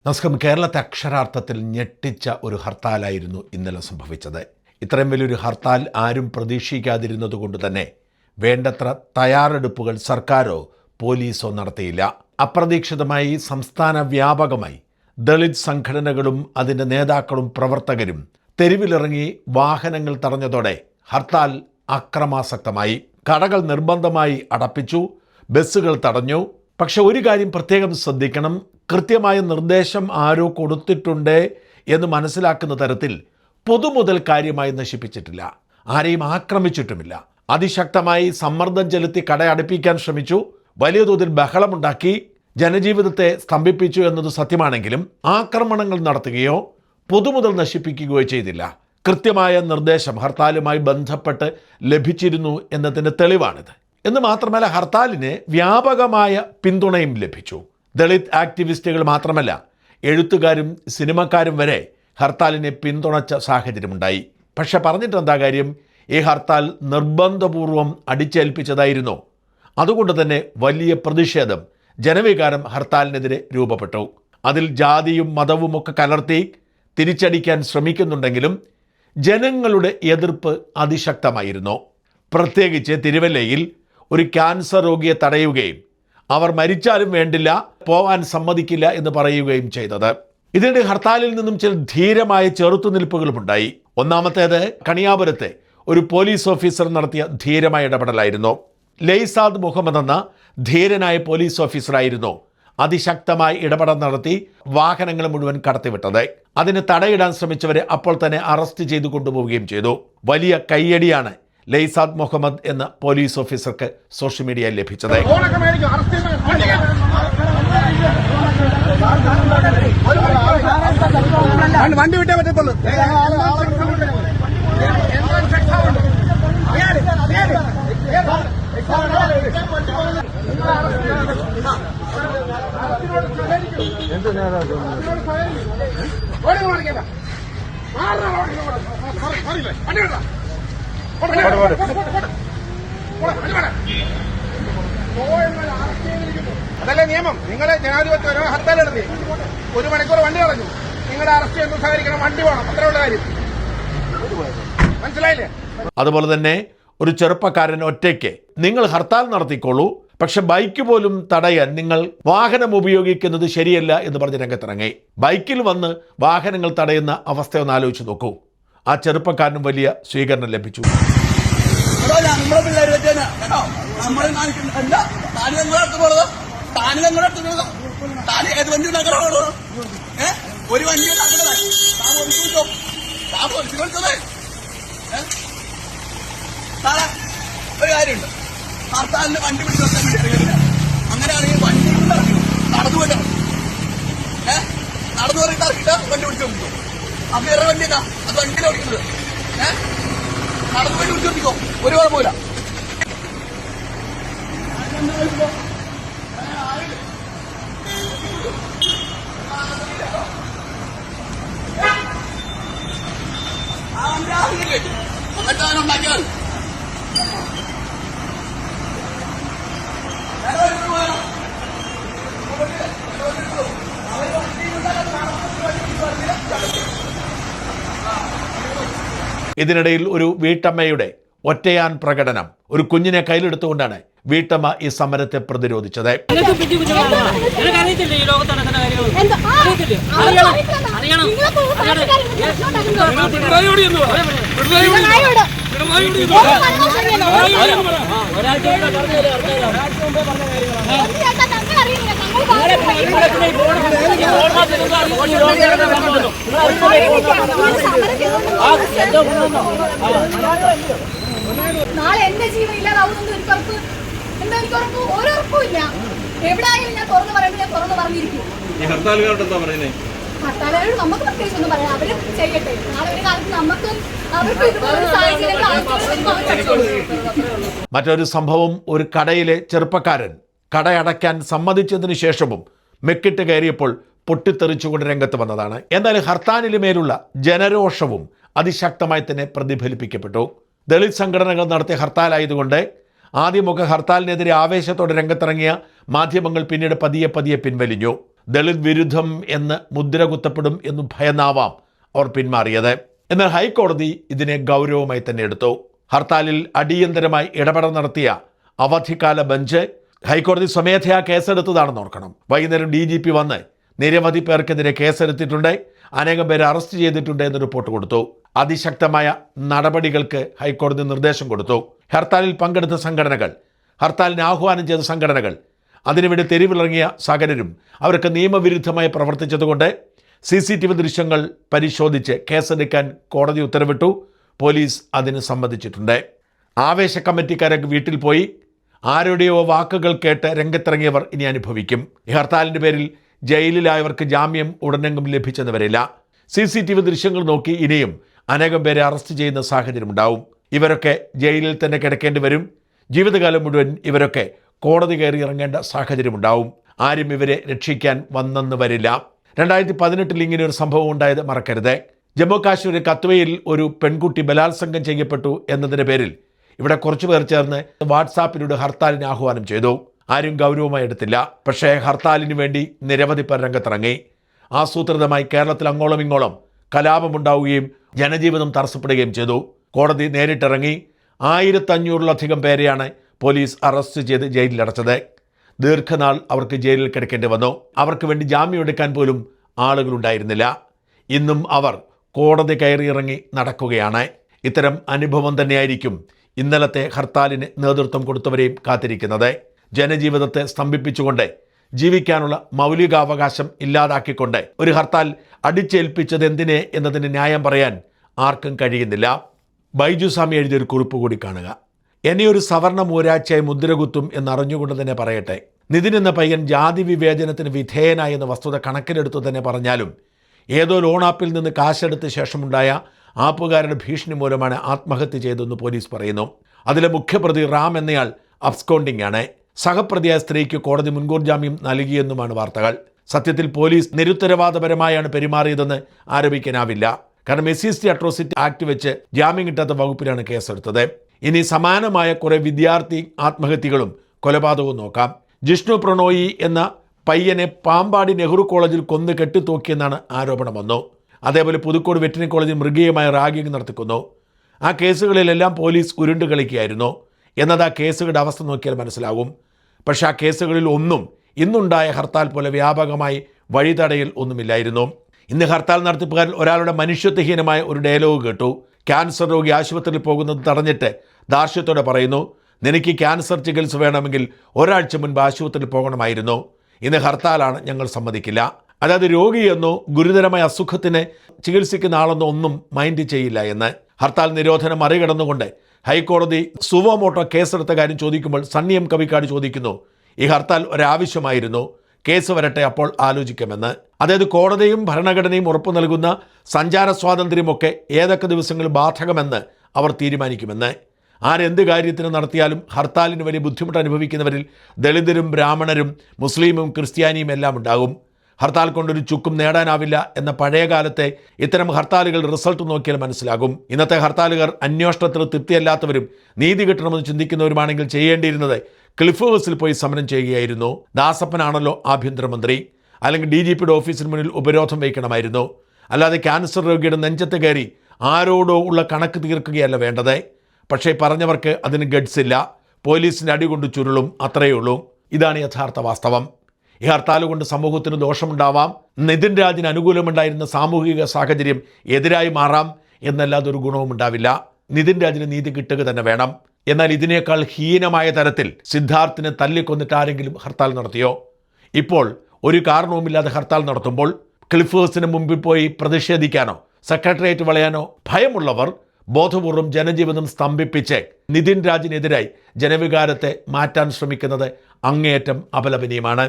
നമസ്കാരം. കേരളത്തെ അക്ഷരാർത്ഥത്തിൽ ഞെട്ടിച്ച ഒരു ഹർത്താലായിരുന്നു ഇന്നലെ സംഭവിച്ചത്. ഇത്രയും വലിയൊരു ഹർത്താൽ ആരും പ്രതീക്ഷിക്കാതിരുന്നത് കൊണ്ട് തന്നെ വേണ്ടത്ര തയ്യാറെടുപ്പുകൾ സർക്കാരോ പോലീസോ നടത്തിയില്ല. അപ്രതീക്ഷിതമായി സംസ്ഥാന വ്യാപകമായി ദളിത് സംഘടനകളും അതിൻ്റെ നേതാക്കളും പ്രവർത്തകരും തെരുവിലിറങ്ങി വാഹനങ്ങൾ തടഞ്ഞതോടെ ഹർത്താൽ അക്രമാസക്തമായി. കടകൾ നിർബന്ധമായി അടപ്പിച്ചു, ബസ്സുകൾ തടഞ്ഞു. പക്ഷെ ഒരു കാര്യം പ്രത്യേകം ശ്രദ്ധിക്കണം, കൃത്യമായ നിർദ്ദേശം ആരോ കൊടുത്തിട്ടുണ്ട് എന്ന് മനസ്സിലാക്കുന്ന തരത്തിൽ പൊതുമുതൽ കാര്യമായി നശിപ്പിച്ചിട്ടില്ല, ആരെയും ആക്രമിച്ചിട്ടുമില്ല. അതിശക്തമായി സമ്മർദ്ദം ചെലുത്തി കടയടപ്പിക്കാൻ ശ്രമിച്ചു, വലിയ തോതിൽ ബഹളമുണ്ടാക്കി, ജനജീവിതത്തെ സ്തംഭിപ്പിച്ചു എന്നത് സത്യമാണെങ്കിലും ആക്രമണങ്ങൾ നടത്തുകയോ പൊതുമുതൽ നശിപ്പിക്കുകയോ ചെയ്തില്ല. കൃത്യമായ നിർദ്ദേശം ഹർത്താലുമായി ബന്ധപ്പെട്ട് ലഭിച്ചിരുന്നു എന്നതിൻ്റെ തെളിവാണിത്. എന്ന് മാത്രമല്ല, ഹർത്താലിന് വ്യാപകമായ പിന്തുണയും ലഭിച്ചു. ദളിത് ആക്ടിവിസ്റ്റുകൾ മാത്രമല്ല, എഴുത്തുകാരും സിനിമക്കാരും വരെ ഹർത്താലിനെ പിന്തുണച്ച സാഹചര്യമുണ്ടായി. പക്ഷെ പറഞ്ഞിട്ട് എന്താ കാര്യം? ഈ ഹർത്താൽ നിർബന്ധപൂർവം അടിച്ചേൽപ്പിച്ചതായിരുന്നു. അതുകൊണ്ട് തന്നെ വലിയ പ്രതിഷേധം, ജനവികാരം ഹർത്താലിനെതിരെ രൂപപ്പെട്ടു. അതിൽ ജാതിയും മതവും ഒക്കെ കലർത്തി തിരിച്ചടിക്കാൻ ശ്രമിക്കുന്നുണ്ടെങ്കിലും ജനങ്ങളുടെ എതിർപ്പ് അതിശക്തമായിരുന്നു. പ്രത്യേകിച്ച് തിരുവല്ലയിൽ ഒരു ക്യാൻസർ രോഗിയെ തടയുകയും അവർ മരിച്ചാലും വേണ്ടില്ല, പോവാൻ സമ്മതിക്കില്ല എന്ന് പറയുകയും ചെയ്തത്. ഇതിനിടെ ഹർത്താലിൽ നിന്നും ചില ധീരമായ ചെറുത്തുനിൽപ്പുകളുമുണ്ടായി. ഒന്നാമത്തേത് കണിയാപുരത്തെ ഒരു പോലീസ് ഓഫീസർ നടത്തിയ ധീരമായ ഇടപെടലായിരുന്നു. ലൈസാദ് മുഹമ്മദ് എന്ന ധീരനായ പോലീസ് ഓഫീസറായിരുന്നു അതിശക്തമായി ഇടപെടൽ നടത്തി വാഹനങ്ങൾ മുഴുവൻ കടത്തിവിട്ടത്. അതിന് തടയിടാൻ ശ്രമിച്ചവരെ അപ്പോൾ തന്നെ അറസ്റ്റ് ചെയ്തു കൊണ്ടുപോവുകയും ചെയ്തു. വലിയ കയ്യടിയാണ് ലൈസാദ് മുഹമ്മദ് എന്ന പോലീസ് ഓഫീസർക്ക് സോഷ്യൽ മീഡിയയിൽ ലഭിച്ചത്. വണ്ടി വിട്ടേ പറ്റത്തുള്ളൂ. അതല്ലേ നിയമം. നിങ്ങളെ ജനാധിപത്യ ഹർത്താൽ നടത്തി 1 മണിക്കൂർ വണ്ടി കളഞ്ഞു. നിങ്ങളുടെ അറസ്റ്റ് എന്ന് സഹകരിക്കണം, വണ്ടി വേണം, അത്രയുള്ള കാര്യം. മനസ്സിലായില്ലേ? അതുപോലെ തന്നെ ഒരു ചെറുപ്പക്കാരൻ ഒറ്റയ്ക്ക് നിങ്ങൾ ഹർത്താൽ നടത്തിക്കോളൂ, പക്ഷെ ബൈക്ക് പോലും തടയാൻ നിങ്ങൾ വാഹനം ഉപയോഗിക്കുന്നത് ശരിയല്ല എന്ന് പറഞ്ഞ് രംഗത്തിറങ്ങി. ബൈക്കിൽ വന്ന് വാഹനങ്ങൾ തടയുന്ന അവസ്ഥ ഒന്ന് ആലോചിച്ച് നോക്കൂ. ആ ചെറുപ്പക്കാരനും വലിയ സ്വീകരണം ലഭിച്ചു. നമ്മളെ പിള്ളേർ വെച്ചാൽ നമ്മളെ കാണിക്കുന്നില്ല. താന് നിങ്ങളടുത്ത് പോണത്, താന് നിങ്ങളടുത്ത് പോണത്, താന് ഏത് വണ്ടി ഉണ്ടാക്കണോ? ഒരു വണ്ടി ഉണ്ടാക്കണത് സാറേ, ഒരു കാര്യമുണ്ട്. ഹർത്താലിന് വണ്ടി പിടിച്ചു വെക്കാൻ വേണ്ടി അറിയില്ല. അങ്ങനെയാണെങ്കിൽ വണ്ടി ഇറക്കി നടന്നു പോയിട്ട് നടന്നു പറഞ്ഞിട്ട് ഇറക്കിയിട്ട് വണ്ടി പിടിച്ചു കൊടുക്കും. അപ്പൊ വേറെ വണ്ടി എന്താ അത് വണ്ടിയിൽ ഓടിക്കുന്നത്? നടന്നു പോയി പിടിച്ചു കൊടുക്കോ, ഒരു കുഴപ്പമില്ല. എന്നിട്ട് അവനുണ്ടാക്കിയാൽ ഇതിനിടയിൽ ഒരു വീട്ടമ്മയുടെ ഒറ്റയാൻ പ്രകടനം. ഒരു കുഞ്ഞിനെ കയ്യിലെടുത്തുകൊണ്ടാണ് വീട്ടമ്മ ഈ സമരത്തെ പ്രതിരോധിച്ചത്. നാളെ എന്റെ ജീവൻ ഇല്ലാതാവുന്നത് എനിക്ക് ഉറപ്പ്. എന്താ എനിക്ക് ഉറപ്പ്? ഒരു ഉറപ്പുമില്ല. എവിടെയായാലും ഞാൻ തുറന്നു പറയുമ്പോൾ ഞാൻ തുറന്നു പറഞ്ഞിരിക്കും. ഹർത്താലുകാരോട് നമുക്ക് പ്രത്യേകിച്ച് ഒന്നും പറയാം, അവര് ചെയ്യട്ടെ. നാളെ ഒരു കാലത്ത് നമുക്കും അവർക്ക് ഇതുപോലെ മറ്റൊരു സംഭവം, ഒരു കടയിലെ ചെറുപ്പക്കാരൻ കടയടയ്ക്കാൻ സമ്മതിച്ചതിന് ശേഷവും മെക്കിട്ട് കയറിയപ്പോൾ പൊട്ടിത്തെറിച്ചുകൊണ്ട് രംഗത്ത് വന്നതാണ്. എന്തായാലും ഹർത്താലിന് മേലുള്ള ജനരോഷവും അതിശക്തമായി തന്നെ പ്രതിഫലിപ്പിക്കപ്പെട്ടു. ദളിത് സംഘടനകൾ നടത്തിയ ഹർത്താലായതുകൊണ്ട് ആദ്യമൊക്കെ ഹർത്താലിനെതിരെ ആവേശത്തോടെ രംഗത്തിറങ്ങിയ മാധ്യമങ്ങൾ പിന്നീട് പതിയെ പിൻവലിഞ്ഞു. ദളിത് വിരുദ്ധം എന്ന് മുദ്ര കുത്തപ്പെടും എന്നു ഭയന്നാവാം അവർ പിന്മാറിയത്. എന്നാൽ ഹൈക്കോടതി ഇതിനെ ഗൗരവമായി തന്നെ എടുത്തു. ഹർത്താലിൽ അടിയന്തരമായി ഇടപെടൽ നടത്തിയ അവധിക്കാല ബെഞ്ച് ഹൈക്കോടതി സ്വമേധയാ കേസെടുത്തതാണെന്ന് ഓർക്കണം. വൈകുന്നേരം DGP വന്ന് നിരവധി പേർക്കെതിരെ കേസെടുത്തിട്ടുണ്ട്, അനേകം പേരെ അറസ്റ്റ് ചെയ്തിട്ടുണ്ട് എന്ന് റിപ്പോർട്ട് കൊടുത്തു. അതിശക്തമായ നടപടികൾക്ക് ഹൈക്കോടതി നിർദ്ദേശം കൊടുത്തു. ഹർത്താലിൽ പങ്കെടുത്ത സംഘടനകൾ, ഹർത്താലിന് ആഹ്വാനം ചെയ്ത സംഘടനകൾ, അതിനുവേണ്ടി തെരുവിലിറങ്ങിയ സകലരും അവർക്ക് നിയമവിരുദ്ധമായി പ്രവർത്തിച്ചതുകൊണ്ട് CCTV ദൃശ്യങ്ങൾ പരിശോധിച്ച് കേസെടുക്കാൻ കോടതി ഉത്തരവിട്ടു. പോലീസ് അതിന് സമ്മതിച്ചിട്ടുണ്ട്. ആവേശ കമ്മിറ്റിക്കാരൊക്കെ വീട്ടിൽ പോയി ആരുടെയോ വാക്കുകൾ കേട്ട് രംഗത്തിറങ്ങിയവർ ഇനി അനുഭവിക്കും. ഈ ഹർത്താലിൻ്റെ പേരിൽ ജയിലിലായവർക്ക് ജാമ്യം ഉടനെങ്കും ലഭിച്ചെന്ന് വരില്ല. CCTV ദൃശ്യങ്ങൾ നോക്കി ഇനിയും അനേകം പേരെ അറസ്റ്റ് ചെയ്യുന്ന സാഹചര്യമുണ്ടാവും. ഇവരൊക്കെ ജയിലിൽ തന്നെ കിടക്കേണ്ടി വരും. ജീവിതകാലം മുഴുവൻ ഇവരൊക്കെ കോടതി കയറി ഇറങ്ങേണ്ട സാഹചര്യമുണ്ടാവും. ആരും ഇവരെ രക്ഷിക്കാൻ വന്നെന്ന് വരില്ല. 2018 ഇങ്ങനെ ഒരു സംഭവം ഉണ്ടായത് മറക്കരുത്. ജമ്മു കാശ്മീർ കത്വയിൽ ഒരു പെൺകുട്ടി ബലാത്സംഗം ചെയ്യപ്പെട്ടു എന്നതിൻ്റെ പേരിൽ ഇവിടെ കുറച്ചു പേർ ചേർന്ന് വാട്സാപ്പിലൂടെ ഹർത്താലിന് ആഹ്വാനം ചെയ്തു. ആരും ഗൗരവമായി എടുത്തില്ല. പക്ഷേ ഹർത്താലിന് വേണ്ടി നിരവധി പേർ രംഗത്തിറങ്ങി. ആസൂത്രിതമായി കേരളത്തിൽ അങ്ങോളം ഇങ്ങോളം കലാപമുണ്ടാവുകയും ജനജീവിതം തടസ്സപ്പെടുകയും ചെയ്തു. കോടതി നേരിട്ടിറങ്ങി 1500-ലധികം പേരെയാണ് പോലീസ് അറസ്റ്റ് ചെയ്ത് ജയിലിലടച്ചത്. ദീർഘനാൾ അവർക്ക് ജയിലിൽ കിടക്കേണ്ടി വന്നു. അവർക്ക് വേണ്ടി ജാമ്യം എടുക്കാൻ പോലും ആളുകളുണ്ടായിരുന്നില്ല. ഇന്നും അവർ കോടതി കയറിയിറങ്ങി നടക്കുകയാണ്. ഇത്തരം അനുഭവം തന്നെയായിരിക്കും ഇന്നലത്തെ ഹർത്താലിന് നേതൃത്വം കൊടുത്തവരെയും കാത്തിരിക്കുന്നത്. ജനജീവിതത്തെ സ്തംഭിപ്പിച്ചുകൊണ്ട് ജീവിക്കാനുള്ള മൗലികാവകാശം ഇല്ലാതാക്കിക്കൊണ്ട് ഒരു ഹർത്താൽ അടിച്ചേൽപ്പിച്ചത് എന്തിനെ എന്നതിന് ന്യായം പറയാൻ ആർക്കും കഴിയുന്നില്ല. ബൈജു സ്വാമി എഴുതിയൊരു കുറിപ്പ് കൂടി കാണുക. എന്നെ ഒരു സവർണ മൂരാഴ്ചയായി മുദ്രകുത്തും എന്നറിഞ്ഞുകൊണ്ട് തന്നെ പറയട്ടെ. നിതിൻ എന്ന പയ്യൻ ജാതി വിവേചനത്തിന് വിധേയനായി എന്ന വസ്തുത കണക്കിലെടുത്തു തന്നെ പറഞ്ഞാലും ഏതോ ലോൺ ആപ്പിൽ നിന്ന് കാശെടുത്ത ശേഷമുണ്ടായ ആപ്പുകാരുടെ ഭീഷണി മൂലമാണ് ആത്മഹത്യ ചെയ്തതെന്ന് പോലീസ് പറയുന്നു. അതിലെ മുഖ്യപ്രതി റാം എന്നയാൾ അബ്സ്കോണ്ടിംഗ് ആണ്. സഹപ്രതിയായ സ്ത്രീക്ക് കോടതി മുൻകൂർ ജാമ്യം നൽകിയെന്നുമാണ് വാർത്തകൾ. സത്യത്തിൽ പോലീസ് നിരുത്തരവാദപരമായാണ് പെരുമാറിയതെന്ന് ആരോപിക്കാനാവില്ല. കാരണം SC അട്രോസിറ്റി ആക്ട് വെച്ച് ജാമ്യം കിട്ടാത്ത വകുപ്പിലാണ് കേസെടുത്തത്. ഇനി സമാനമായ കുറെ വിദ്യാർത്ഥി ആത്മഹത്യകളും കൊലപാതകവും നോക്കാം. ജിഷ്ണു പ്രണോയി എന്ന പയ്യനെ പാമ്പാടി നെഹ്റു കോളേജിൽ കൊന്ന് കെട്ടിത്തൂക്കിയെന്നാണ് ആരോപണം വന്നു. അതേപോലെ പുതുക്കോട് വെറ്ററിനറി കോളേജിൽ മൃഗീയമായ റാഗിംഗ് നടത്തിക്കുന്നു. ആ കേസുകളിലെല്ലാം പോലീസ് ഉരുണ്ട് കളിക്കുകയായിരുന്നു എന്നത് ആ കേസുകളുടെ അവസ്ഥ നോക്കിയാൽ മനസ്സിലാകും. പക്ഷേ ആ കേസുകളിൽ ഒന്നും ഇന്നുണ്ടായ ഹർത്താൽ പോലെ വ്യാപകമായി വഴിതടയൽ ഒന്നുമില്ലായിരുന്നു. ഇന്ന് ഹർത്താൽ നടത്തിപ്പുകാരിൽ ഒരാളുടെ മനുഷ്യത്വഹീനമായ ഒരു ഡയലോഗ് കേട്ടു. ക്യാൻസർ രോഗി ആശുപത്രിയിൽ പോകുന്നത് തടഞ്ഞിട്ട് ദാർഷ്ട്യത്തോടെ പറയുന്നു, നിനക്ക് ക്യാൻസർ ചികിത്സ വേണമെങ്കിൽ ഒരാഴ്ച മുൻപ് ആശുപത്രിയിൽ പോകണമായിരുന്നു. ഇന്ന് ഹർത്താലാണ്, ഞങ്ങൾ സമ്മതിക്കില്ല. അതായത് രോഗിയെന്നോ ഗുരുതരമായ അസുഖത്തിന് ചികിത്സിക്കുന്ന ആളെന്നോ ഒന്നും മൈൻഡ് ചെയ്യില്ല എന്ന്. ഹർത്താൽ നിരോധനം മറികടന്നുകൊണ്ട് ഹൈക്കോടതി സുവോമോട്ടോ കേസെടുത്ത കാര്യം ചോദിക്കുമ്പോൾ സണ്ണി M കവിക്കാട് ചോദിക്കുന്നു, ഈ ഹർത്താൽ ഒരാവശ്യമായിരുന്നു, കേസ് വരട്ടെ അപ്പോൾ ആലോചിക്കാമെന്ന്. അതായത് കോടതിയും ഭരണഘടനയും ഉറപ്പു നൽകുന്ന സഞ്ചാര സ്വാതന്ത്ര്യമൊക്കെ ഏതൊക്കെ ദിവസങ്ങളിൽ ബാധകമെന്ന് അവർ തീരുമാനിക്കുമെന്ന്. ആരെന്ത് കാര്യത്തിന് നടത്തിയാലും ഹർത്താലിന് വലിയ ബുദ്ധിമുട്ട് അനുഭവിക്കുന്നവരിൽ ദളിതരും ബ്രാഹ്മണരും മുസ്ലിമും ക്രിസ്ത്യാനിയും എല്ലാം ഉണ്ടാകും. ഹർത്താൽ കൊണ്ടൊരു ചുക്കും നേടാനാവില്ല എന്ന പഴയ കാലത്തെ ഇത്തരം ഹർത്താലുകൾ റിസൾട്ട് നോക്കിയാൽ മനസ്സിലാകും. ഇന്നത്തെ ഹർത്താലുകാർ അന്വേഷണത്തിൽ തൃപ്തിയല്ലാത്തവരും നീതി കിട്ടണമെന്ന് ചിന്തിക്കുന്നവരുമാണെങ്കിൽ ചെയ്യേണ്ടിയിരുന്നത് ക്ലിഫ് ഹൗസിൽ പോയി സമരം ചെയ്യുകയായിരുന്നു. ദാസപ്പനാണല്ലോ ആഭ്യന്തരമന്ത്രി. അല്ലെങ്കിൽ DGPയുടെ ഓഫീസിന് മുന്നിൽ ഉപരോധം വയ്ക്കണമായിരുന്നു. അല്ലാതെ ക്യാൻസർ രോഗിയുടെ നെഞ്ചത്ത് കയറി ആരോടോ ഉള്ള കണക്ക് തീർക്കുകയല്ല വേണ്ടത്. പക്ഷേ പറഞ്ഞവർക്ക് അതിന് ഗഡ്സ് ഇല്ല. പോലീസിൻ്റെ അടികൊണ്ട് ചുരുളും, അത്രയേ ഉള്ളൂ. ഇതാണ് യഥാർത്ഥ വാസ്തവം. ഈ ഹർത്താൽ കൊണ്ട് സമൂഹത്തിന് ദോഷമുണ്ടാവാം, നിതിൻ രാജിന് അനുകൂലമുണ്ടായിരുന്ന സാമൂഹിക സാഹചര്യം എതിരായി മാറാം, എന്നല്ലാതെ ഒരു ഗുണവും ഉണ്ടാവില്ല. നിതിൻ രാജിന് നീതി കിട്ടുക തന്നെ വേണം. എന്നാൽ ഇതിനേക്കാൾ ഹീനമായ തരത്തിൽ സിദ്ധാർത്ഥിനെ തല്ലിക്കൊന്നിട്ട് ആരെങ്കിലും ഹർത്താൽ നടത്തിയോ? ഇപ്പോൾ ഒരു കാരണവുമില്ലാതെ ഹർത്താൽ നടത്തുമ്പോൾ ക്ലിഫ് ഹൗസിന് മുമ്പിൽ പോയി പ്രതിഷേധിക്കാനോ സെക്രട്ടേറിയറ്റ് വളയാനോ ഭയമുള്ളവർ ബോധപൂർവം ജനജീവിതം സ്തംഭിപ്പിച്ച് നിതിൻ രാജിനെതിരായി ജനവികാരത്തെ മാറ്റാൻ ശ്രമിക്കുന്നത് അങ്ങേയറ്റം അപലപനീയമാണ്.